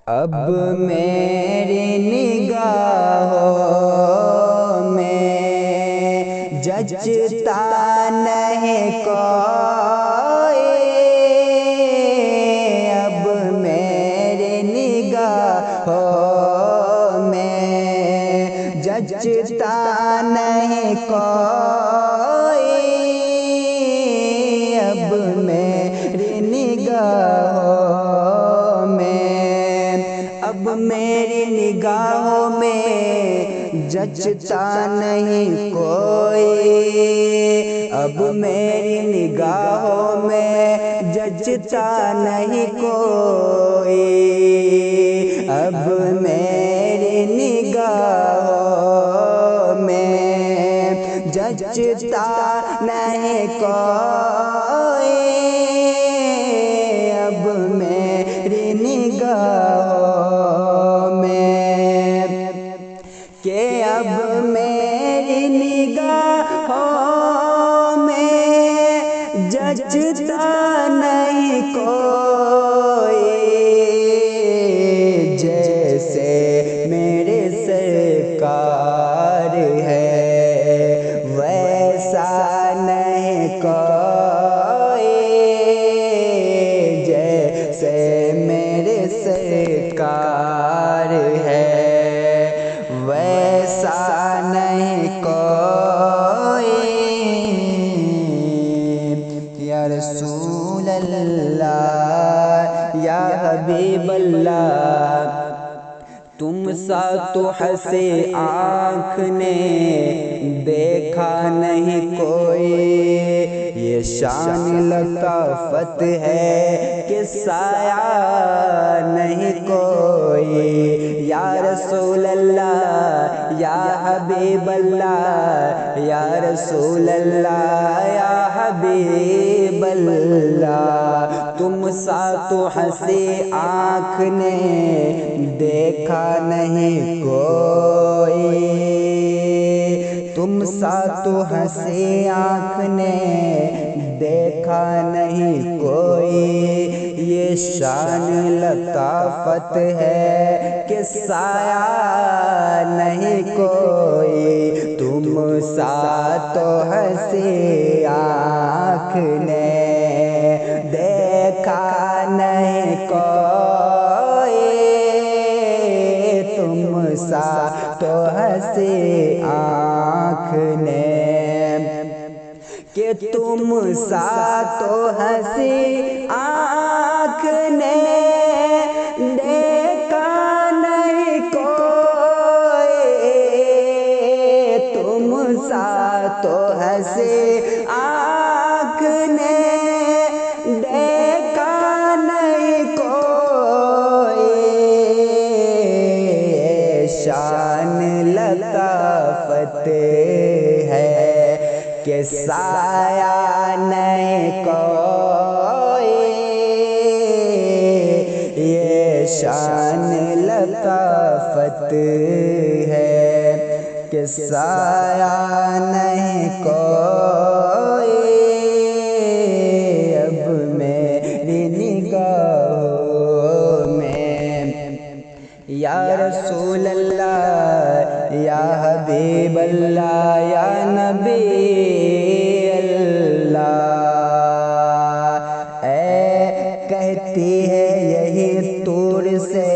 اب میری نگاہوں میں جچتا نہیں کوئی، اب میری نگاہوں میں جچتا نہیں کوئی، اب میری نگاہوں میں، اب میری نگاہوں میں جچتا نہیں کوئی، اب میری نگاہوں میں جچتا نہیں کوئی، اب میری نگاہوں میں جچتا نہیں کوئی، اب میری نگاہوں میں، کہ اب میری نگاہوں میں جچتا نہیں کوئی، جیسے میرے سرکار ہے ویسا نہیں کوئی، جیسے میرے سرکار ہے ویسا نہیں کوئی، یا رسول اللہ یا حبیب اللہ، تم سا تو ہنسے آنکھ نے دیکھا نہیں کوئی، یہ شان لطافت ہے کہ سایہ نہیں کوئی، یا رسول اللہ یا حبیب اللہ، یا رسول اللہ یا حبیب اللہ، تم سا تو ہنسی آنکھ نے دیکھا نہیں کوئی، تم سا تو ہنسی آنکھ نے دیکھا نہیں کوئی، یہ شان لطافت ہے کہ سایہ نہیں کوئی، تم سا تو ہنسی آنکھ نے دیکھا نہیں کوئی، تم سا تو ہنسی آنکھ نے، کہ تم سا تو ہنسی آنکھ نے دیکھا نہیں کوئی، تم سا تو ہنسی آنکھ نے دیکھا نہیں کوئی، شان لطافت ہے کہ سایہ نہیں کوئی، یہ شان لطافت ہے کہ سایہ نہیں کوئی، اب میری نگاہوں میں، یا رسول اللہ یا حبیب اللہ یا نبی اللہ، اے کہتی ہے یہی طور سے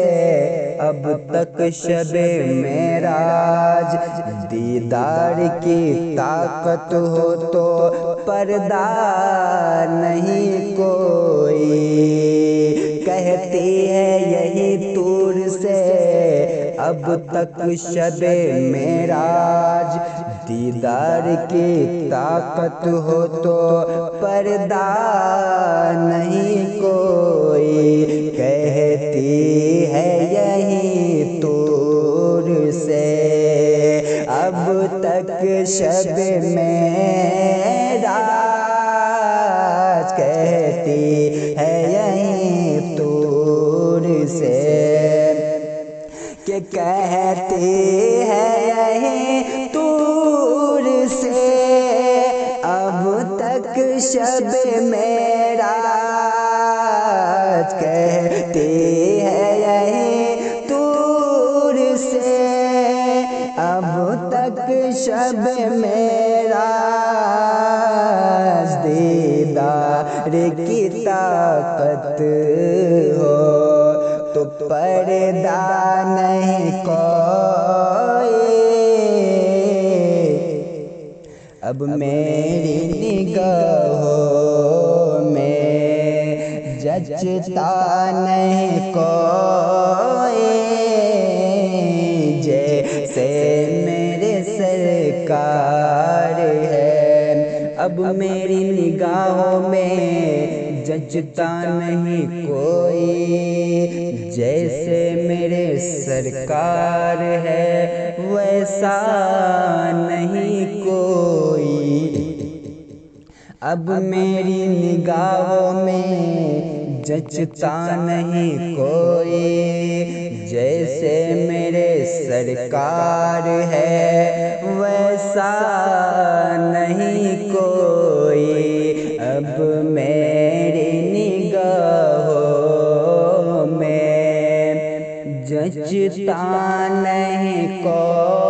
اب تک شب معراج، دیدار کی طاقت ہو تو پردہ نہیں کوئی، کہتی ہے یہی طور سے اب تک شب معراج، دیدار کی طاقت ہو تو پردہ نہیں کوئی، کہتی ہے یہی طور سے اب تک شب معراج، کہتی ہے یہی طور سے، کہ کہتی ہے یہی طور سے اب تک شب معراج، کہتی ہے یہی ہو تو پردہ نہیں کوئی، اب میری نگاہوں میں جچتا نہیں کوئی، جیسے میرے سرکار ہے، اب میری نگاہوں میں جچتا نہیں کوئی، جیسے میرے سرکار ہے ویسا نہیں کوئی، اب میری نگاہوں میں جچتا نہیں کوئی، جیسے میرے سرکار ہے ویسا نہیں کوئی، اب میری نگاہوں میں جچتا نہیں کوئی۔